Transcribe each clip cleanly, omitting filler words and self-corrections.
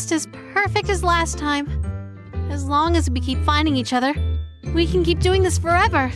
just as perfect as last time. As long as we keep finding each other, we can keep doing this forever.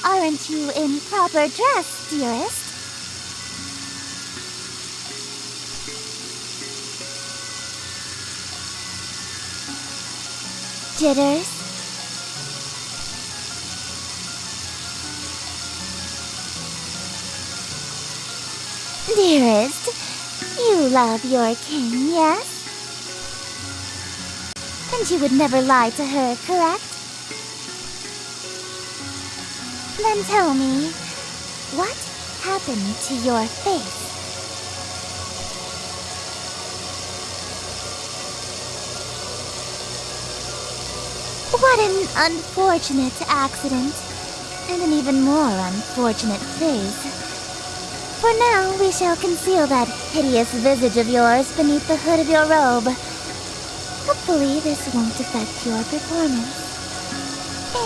Aren't you in proper dress, dearest? Jitters? Dearest, you love your king, yes? And you would never lie to her, correct? Then tell me, what happened to your face? What an unfortunate accident, and an even more unfortunate face. For now, we shall conceal that hideous visage of yours beneath the hood of your robe. Hopefully, this won't affect your performance.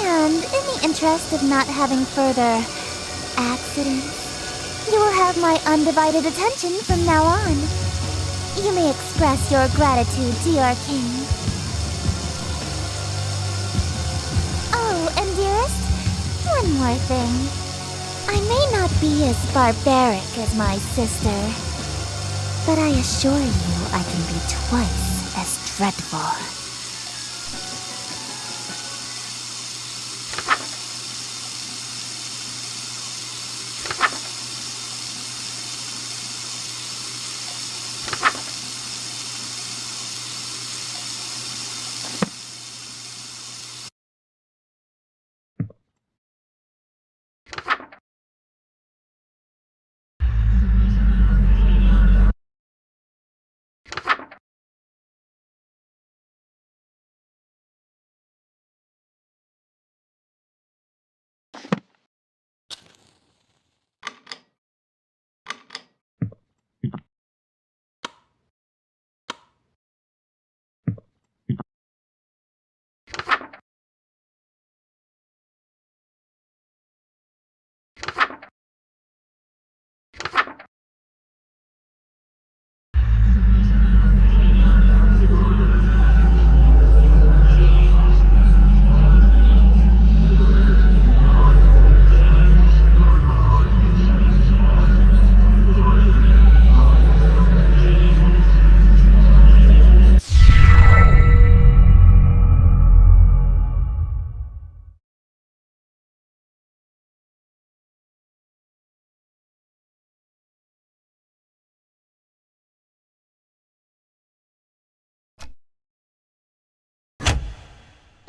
And in the interest of not having further accidents, you will have my undivided attention from now on. You may express your gratitude to your king. Oh, and dearest, one more thing. I may not be as barbaric as my sister, but I assure you I can be twice as dreadful.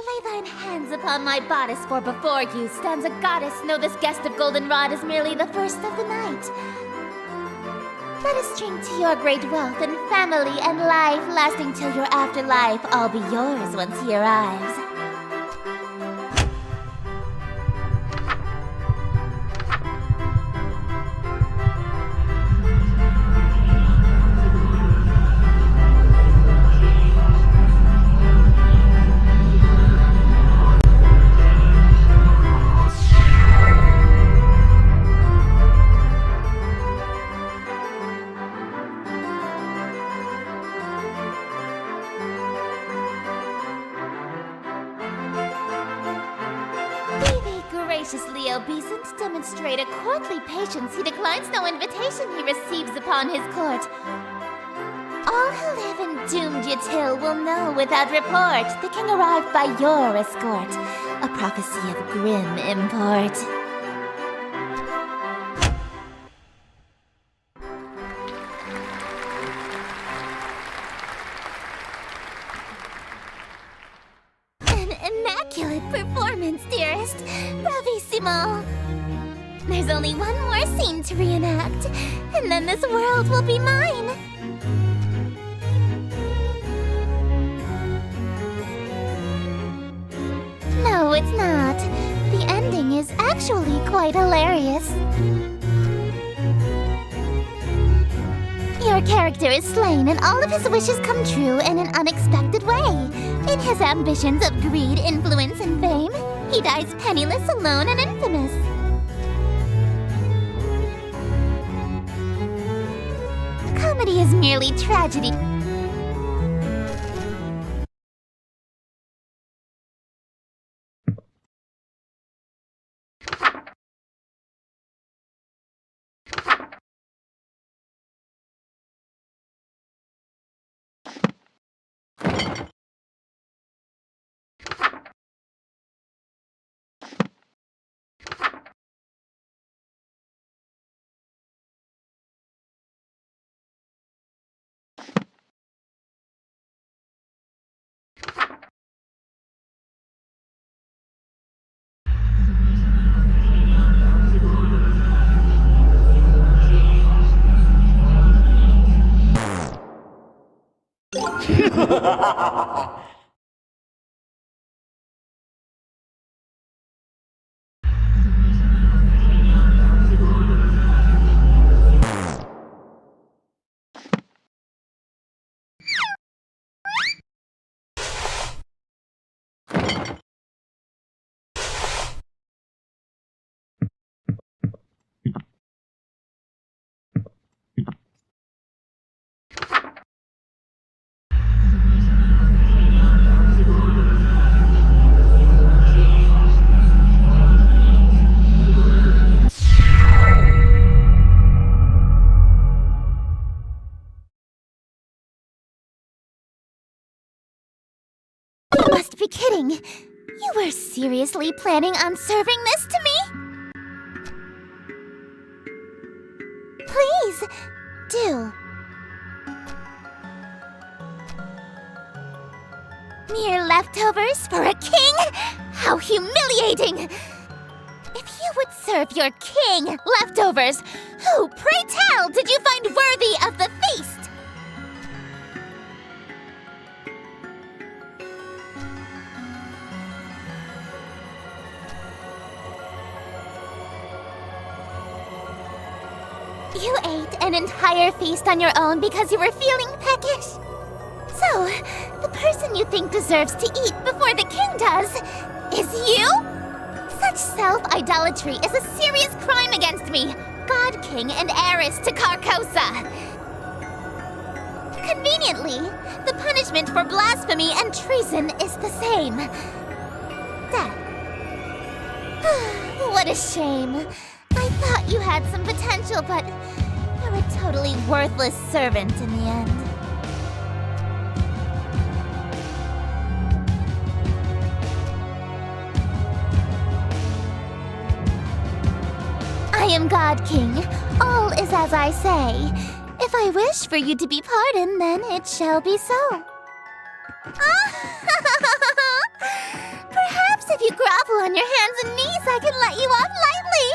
Lay thine hands upon my bodice, for before you stands a goddess. Know this guest of goldenrod is merely the first of the night. Let us drink to your great wealth and family and life, lasting till your afterlife. I'll be yours once he arrives. graciously obeisant, demonstrate a courtly patience, he declines no invitation he receives upon his court. All who live in doomed Yatil will know without report the king arrived by your escort, a prophecy of grim import. An immaculate performance, dearest. Bravissimo. There's only one more scene to reenact, and then this world will be mine. No, it's not. The ending is actually quite hilarious. Your character is slain and all of his wishes come true in an unexpected way. In his ambitions of greed, influence, and fame, he dies penniless, alone, and infamous. Comedy is merely tragedy. You must be kidding. You were seriously planning on serving this to me? Please, do. Mere leftovers for a king? How humiliating! If you would serve your king leftovers, who, pray tell, did you find worthy of the feast? You ate an entire feast on your own because you were feeling peckish? So, the person you think deserves to eat before the king does is you? Such self-idolatry is a serious crime against me, God King and heiress to Carcosa. Conveniently, the punishment for blasphemy and treason is the same. Death. What a shame. I thought you had some potential, but you're a totally worthless servant in the end. I am God King. All is as I say. If I wish for you to be pardoned, then it shall be so. Perhaps if you grovel on your hands and knees, I can let you off lightly.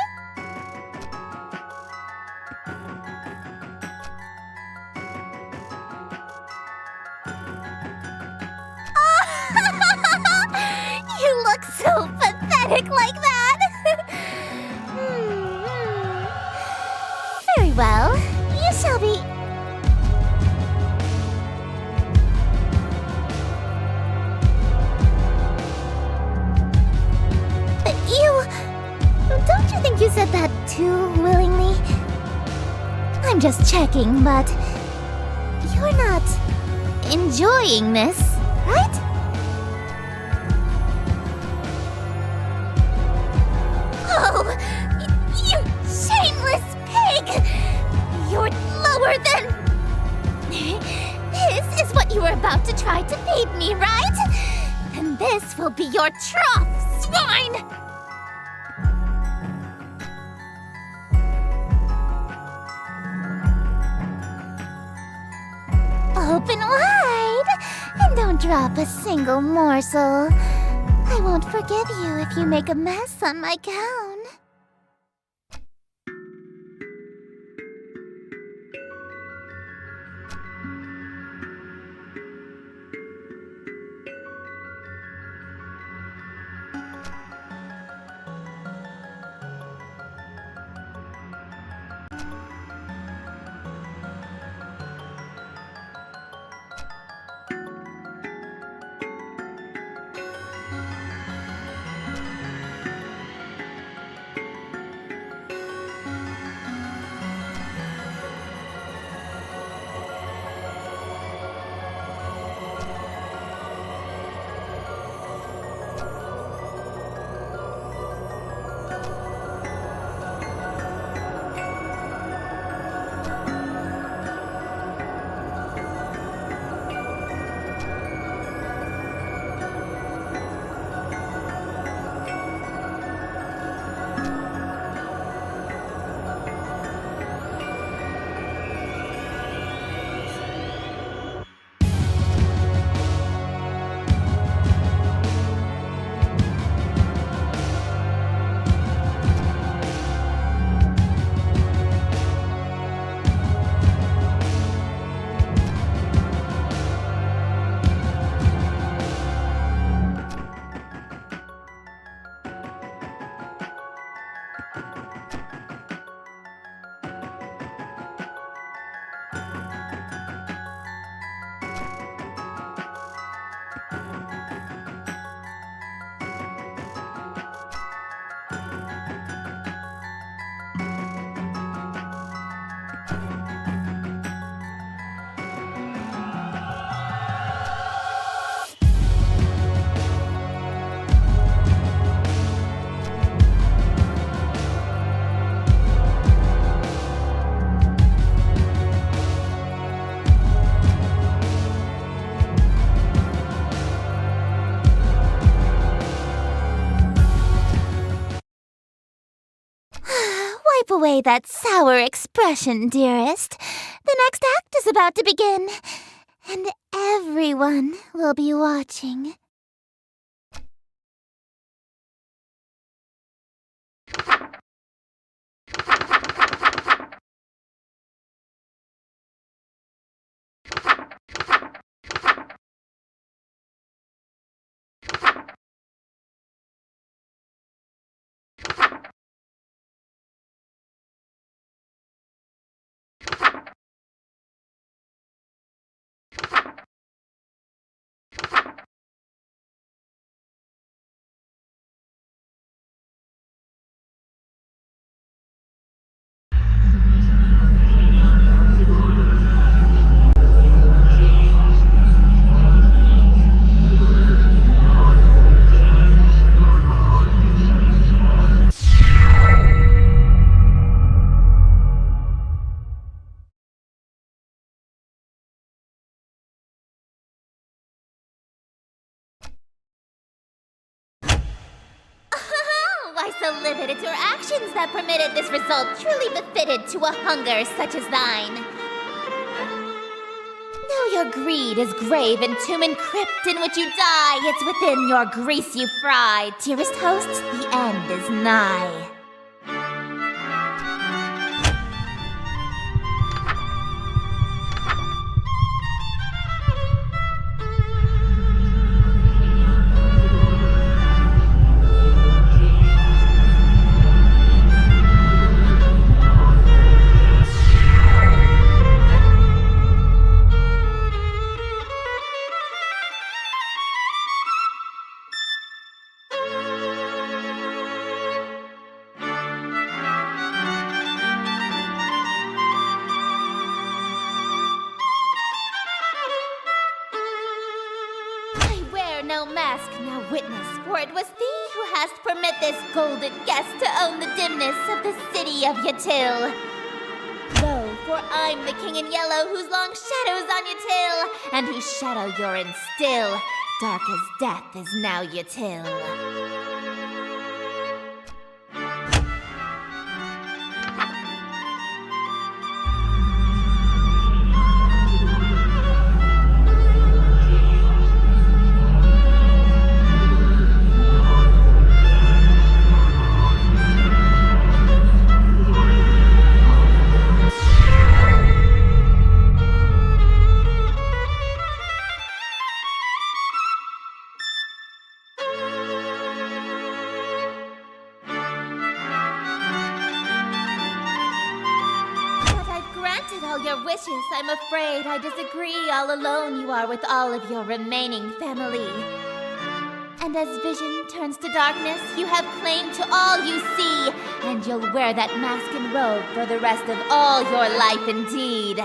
You look so pathetic like that. Very well. You shall be... Don't you think you said that too willingly? I'm just checking, but... You're not... enjoying this, right? You were about to try to feed me, right? Then this will be your trough, swine! Open wide, and don't drop a single morsel. I won't forgive you if you make a mess on my gown. Wipe away that sour expression, dearest. The next act is about to begin, and everyone will be watching. Why so limited your actions that permitted this result truly befitted to a hunger such as thine? Though your greed is grave and tomb and crypt in which you die, it's within your grease you fry. Dearest hosts, the end is nigh. No mask, no witness, for it was thee who hast permit this golden guest to own the dimness of the city of Yatil. Lo, for I'm the king in yellow whose long shadows on Yatil, and whose shadow you're in still. Dark as death is now your till. All your wishes, I'm afraid I disagree. All alone you are with all of your remaining family. And as vision turns to darkness, you have claim to all you see, and you'll wear that mask and robe for the rest of all your life indeed.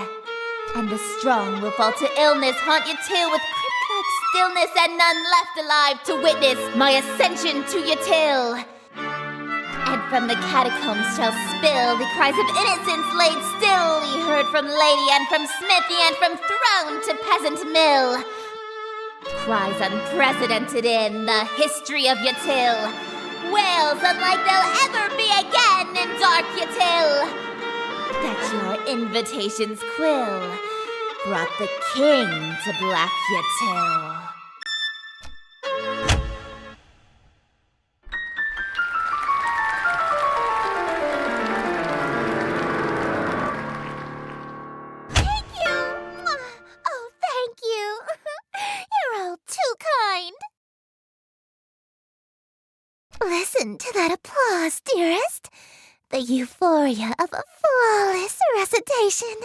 And the strong will fall to illness, haunt you till with crypt-like stillness, and none left alive to witness my ascension to your till. And from the catacombs shall spill the cries of innocence laid still, ye heard from lady and from smithy and from throne to peasant mill. Cries unprecedented in the history of your till, wails unlike they'll ever be again in dark your till. That your invitations quill brought the king to black your till. Listen to that applause, dearest. The euphoria of a flawless recitation.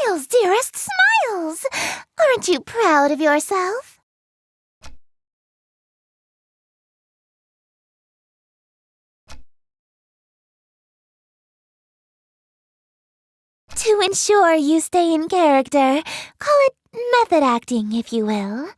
Smiles, dearest, smiles! Aren't you proud of yourself? To ensure you stay in character, call it method acting, if you will.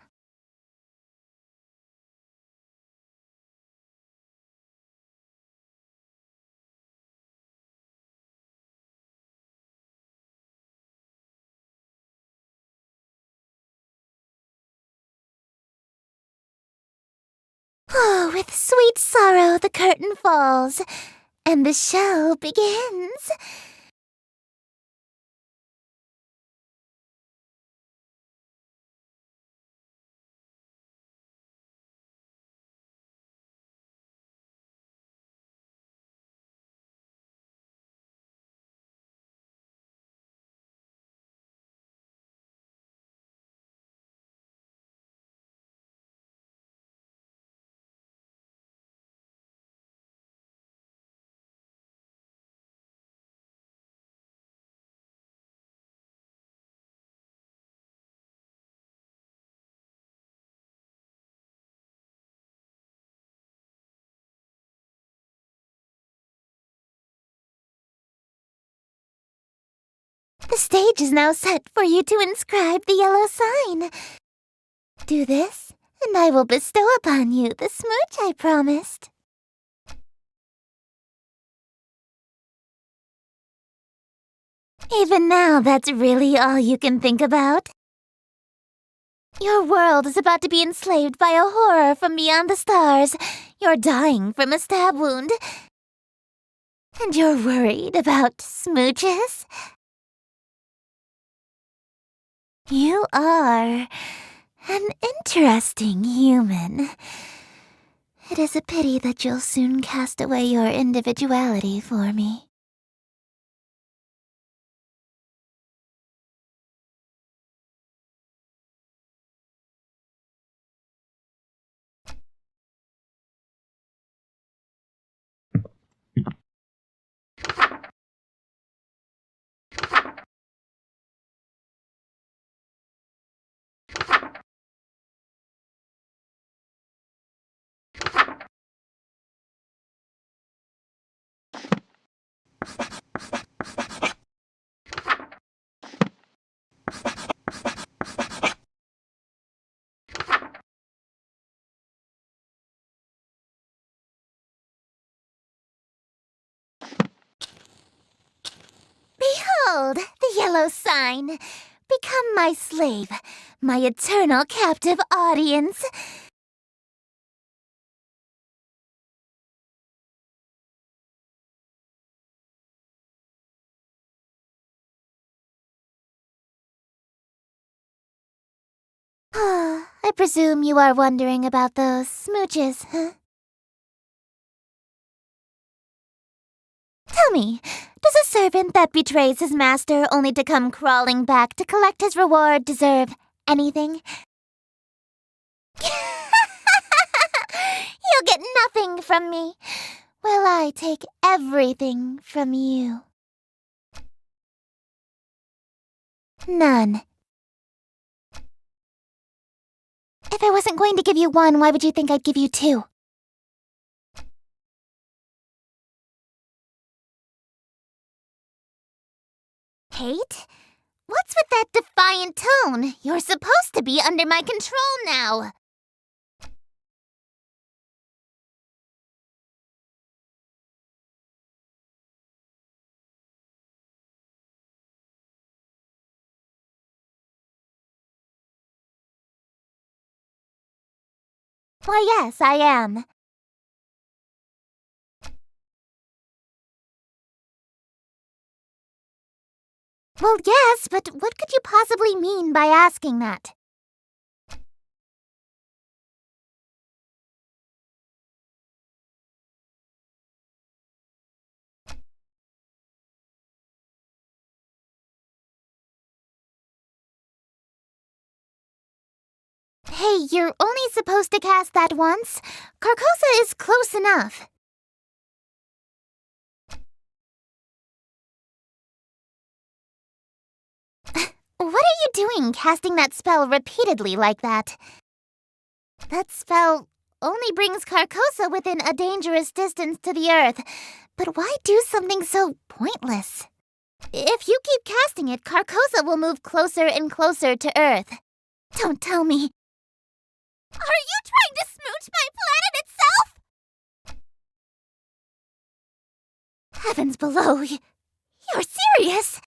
Oh, with sweet sorrow the curtain falls, and the show begins. The stage is now set for you to inscribe the yellow sign. Do this, and I will bestow upon you the smooch I promised. Even now, that's really all you can think about? Your world is about to be enslaved by a horror from beyond the stars. You're dying from a stab wound. And you're worried about smooches? You are an interesting human. It is a pity that you'll soon cast away your individuality for me. Behold, the yellow sign. Become my slave, my eternal captive audience. I presume you are wondering about those smooches, huh? Tell me, does a servant that betrays his master only to come crawling back to collect his reward deserve anything? You'll get nothing from me, while I take everything from you. None. If I wasn't going to give you one, why would you think I'd give you two? Hate? What's with that defiant tone? You're supposed to be under my control now. Why, yes, I am. Well, yes, but what could you possibly mean by asking that? Hey, you're only supposed to cast that once. Carcosa is close enough. What are you doing casting that spell repeatedly like that? That spell only brings Carcosa within a dangerous distance to the earth. But why do something so pointless? If you keep casting it, Carcosa will move closer and closer to Earth. Don't tell me. Are you trying to smooch my planet itself? Heavens below, you're serious?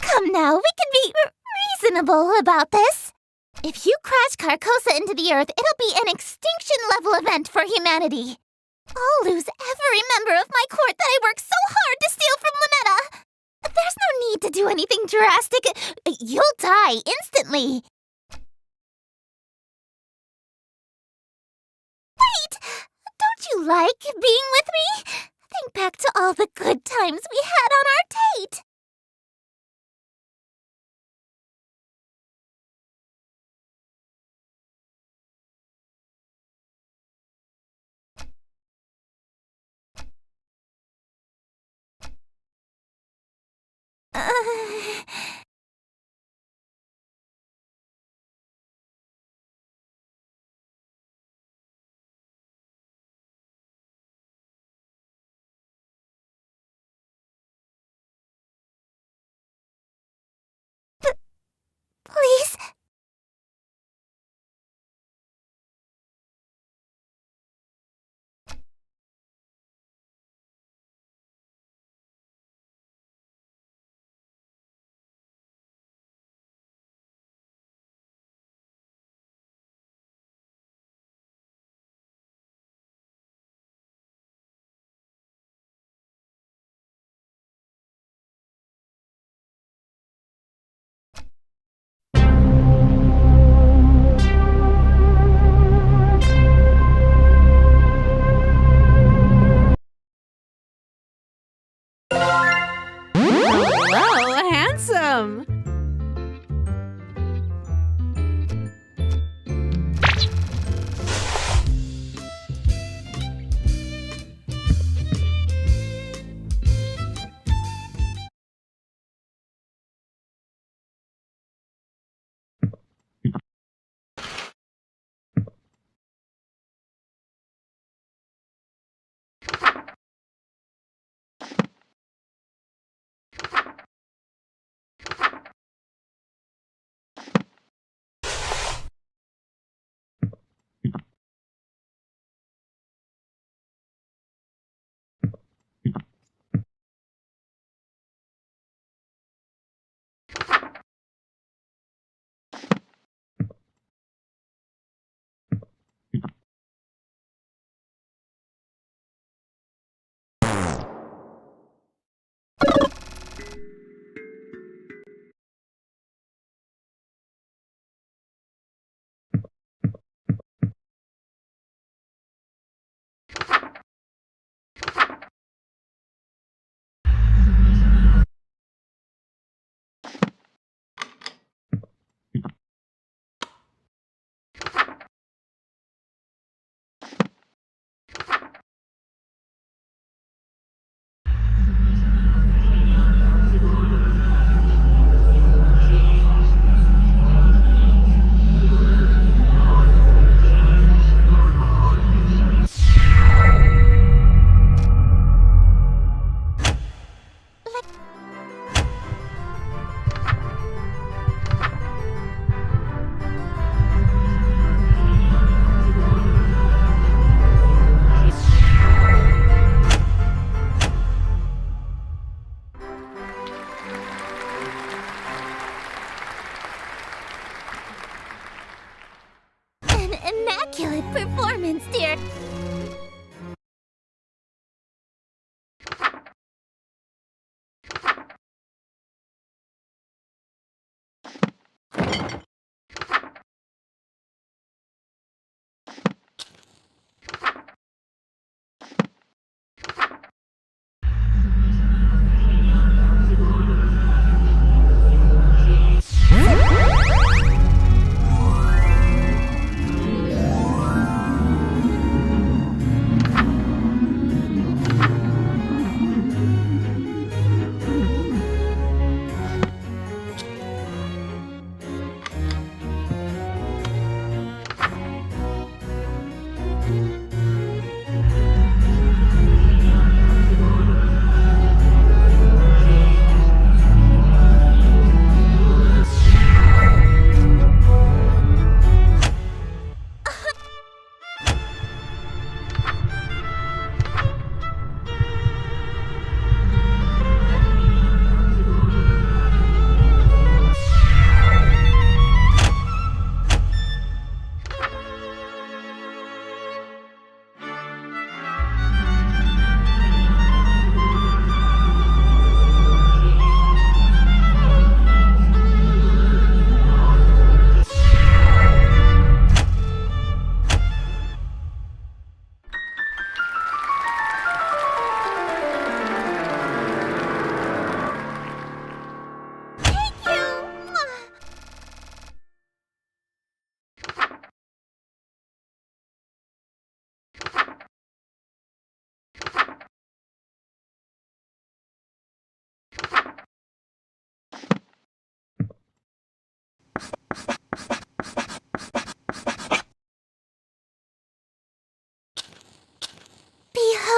Come now, we can be reasonable about this. If you crash Carcosa into the Earth, it'll be an extinction-level event for humanity. I'll lose every member of my court that I worked so hard to steal from Ln'eta. There's no need to do anything drastic. You'll die instantly. Wait! Don't you like being with me? Think back to all the good times we had on our date.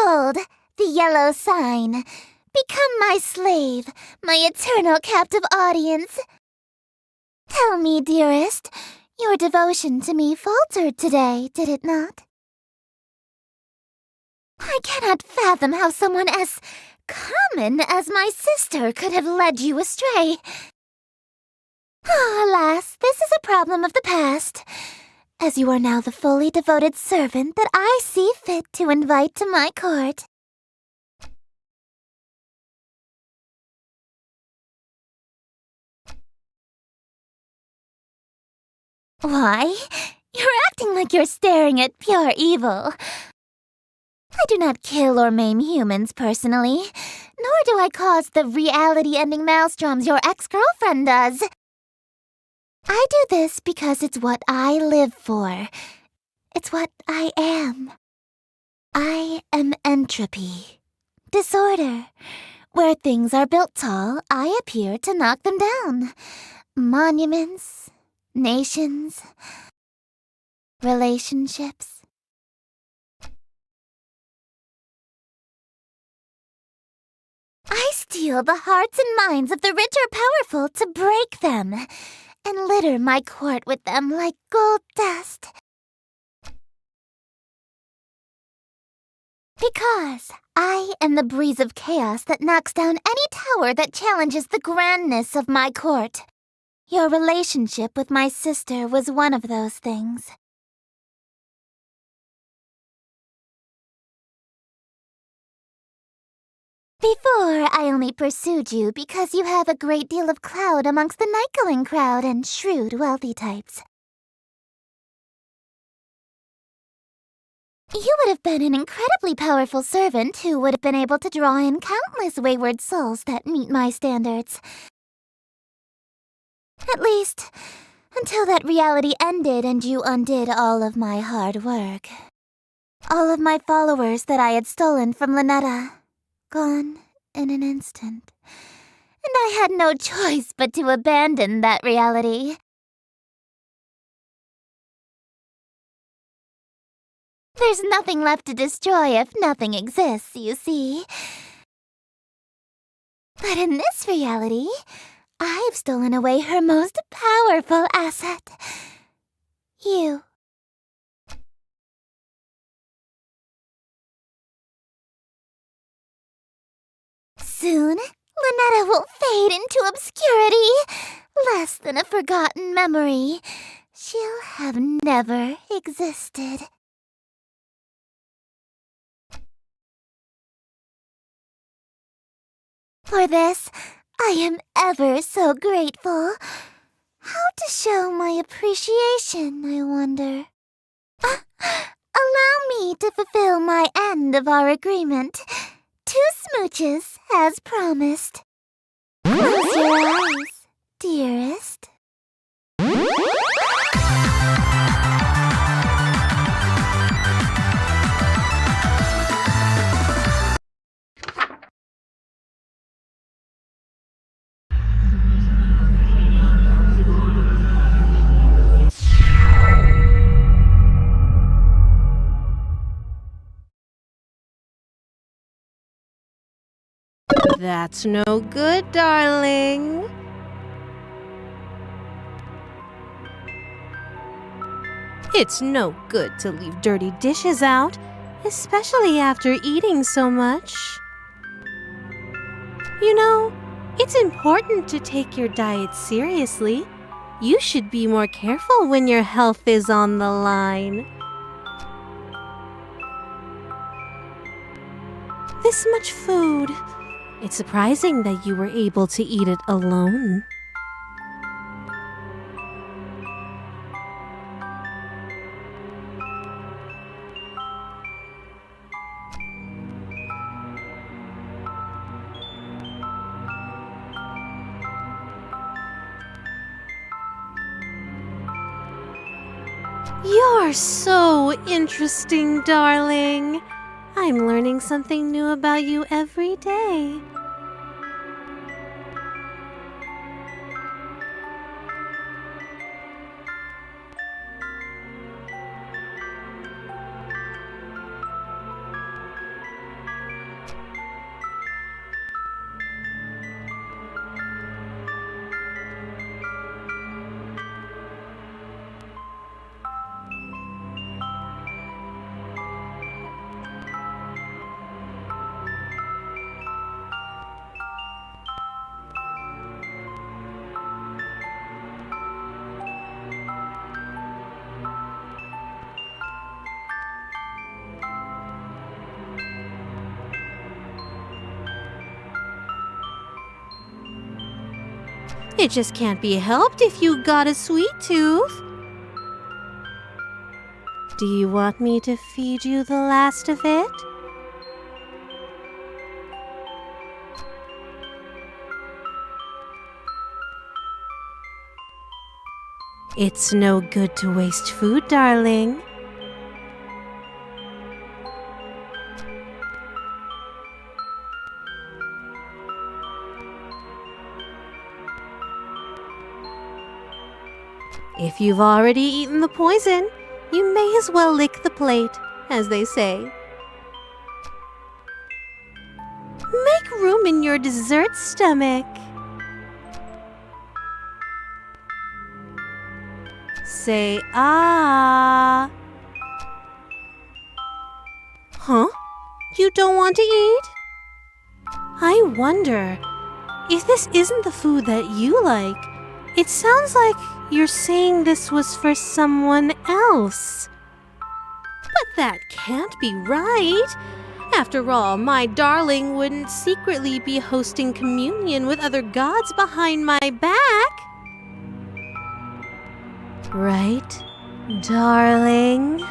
Behold, the yellow sign. Become my slave, my eternal captive audience. Tell me, dearest, your devotion to me faltered today, did it not? I cannot fathom how someone as common as my sister could have led you astray. Alas, this is a problem of the past, as you are now the fully devoted servant that I see fit to invite to my court. Why? You're acting like you're staring at pure evil. I do not kill or maim humans personally, nor do I cause the reality-ending maelstroms your ex-girlfriend does. I do this because it's what I live for. It's what I am. I am entropy. Disorder. Where things are built tall, I appear to knock them down. Monuments, nations, relationships. I steal the hearts and minds of the rich or powerful to break them, and litter my court with them like gold dust. Because I am the breeze of chaos that knocks down any tower that challenges the grandness of my court. Your relationship with my sister was one of those things. Before, I only pursued you because you have a great deal of clout amongst the night-going crowd and shrewd, wealthy types. You would have been an incredibly powerful servant who would have been able to draw in countless wayward souls that meet my standards. At least, until that reality ended and you undid all of my hard work. All of my followers that I had stolen from Ln'eta. Gone in an instant. And I had no choice but to abandon that reality. There's nothing left to destroy if nothing exists, you see. But in this reality, I've stolen away her most powerful asset. You. Soon, Ln'eta will fade into obscurity. Less than a forgotten memory. She'll have never existed. For this, I am ever so grateful. How to show my appreciation, I wonder. Allow me to fulfill my end of our agreement. 2 smooches, as promised. Close your eyes, dearest. That's no good, darling. It's no good to leave dirty dishes out, especially after eating so much. You know, it's important to take your diet seriously. You should be more careful when your health is on the line. This much food. It's surprising that you were able to eat it alone. You're so interesting, darling. I'm learning something new about you every day. It just can't be helped if you got a sweet tooth. Do you want me to feed you the last of it? It's no good to waste food, darling. If you've already eaten the poison, you may as well lick the plate, as they say. Make room in your dessert stomach. Say ah. Huh? You don't want to eat? I wonder if this isn't the food that you like. It sounds like you're saying this was for someone else. But that can't be right. After all, my darling wouldn't secretly be hosting communion with other gods behind my back. Right, darling?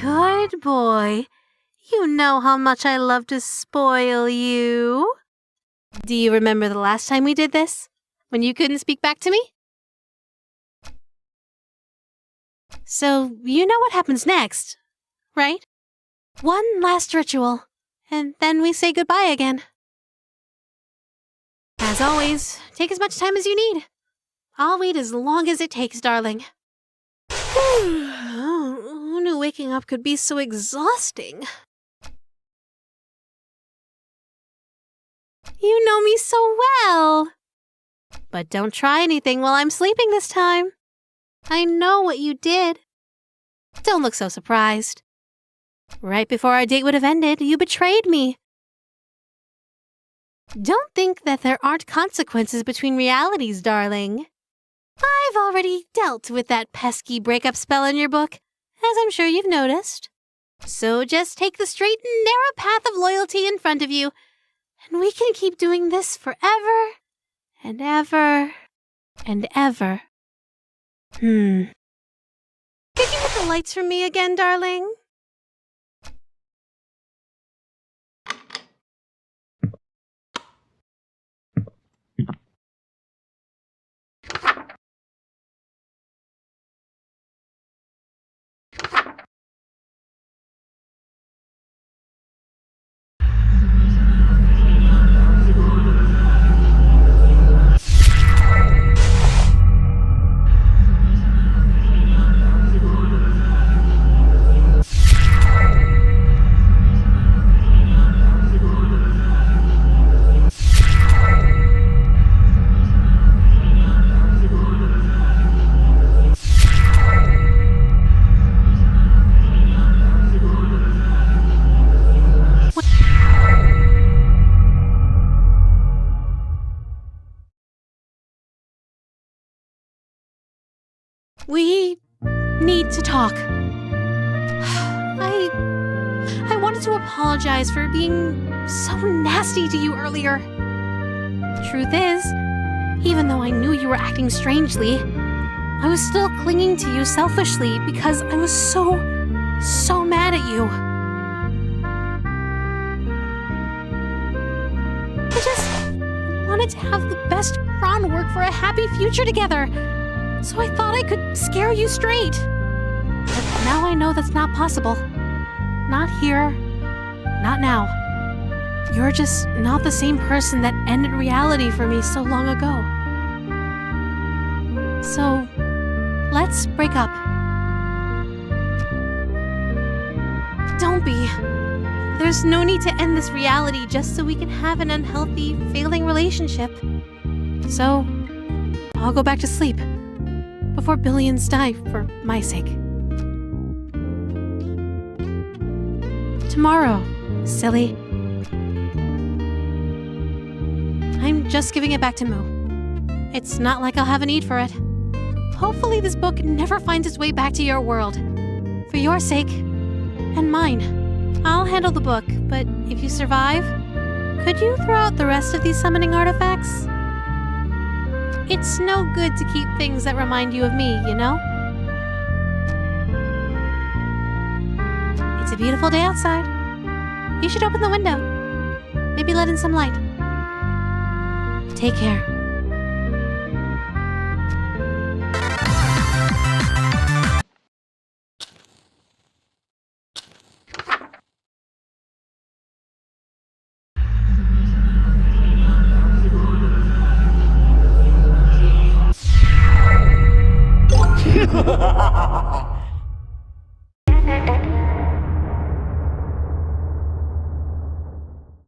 Good boy. You know how much I love to spoil you. Do you remember the last time we did this? When you couldn't speak back to me? So, you know what happens next, right? One last ritual, and then we say goodbye again. As always, take as much time as you need. I'll wait as long as it takes, darling. Who knew waking up could be so exhausting? You know me so well. But don't try anything while I'm sleeping this time. I know what you did. Don't look so surprised. Right before our date would have ended, you betrayed me. Don't think that there aren't consequences between realities, darling. I've already dealt with that pesky breakup spell in your book, as I'm sure you've noticed. So just take the straight and narrow path of loyalty in front of you, and we can keep doing this forever and ever and ever. Could you get the lights from me again, darling? We need to talk. I wanted to apologize for being so nasty to you earlier. Truth is, even though I knew you were acting strangely, I was still clinging to you selfishly because I was so mad at you. I just wanted to have the best groundwork for a happy future together. So I thought I could scare you straight. But now I know that's not possible. Not here. Not now. You're just not the same person that ended reality for me so long ago. So, let's break up. Don't be. There's no need to end this reality just so we can have an unhealthy, failing relationship. So, I'll go back to sleep. Before billions die for my sake. Tomorrow, silly. I'm just giving it back to Moo. It's not like I'll have a need for it. Hopefully this book never finds its way back to your world. For your sake, and mine. I'll handle the book, but if you survive, could you throw out the rest of these summoning artifacts? It's no good to keep things that remind you of me, you know? It's a beautiful day outside. You should open the window. Maybe let in some light. Take care. Ha ha ha ha!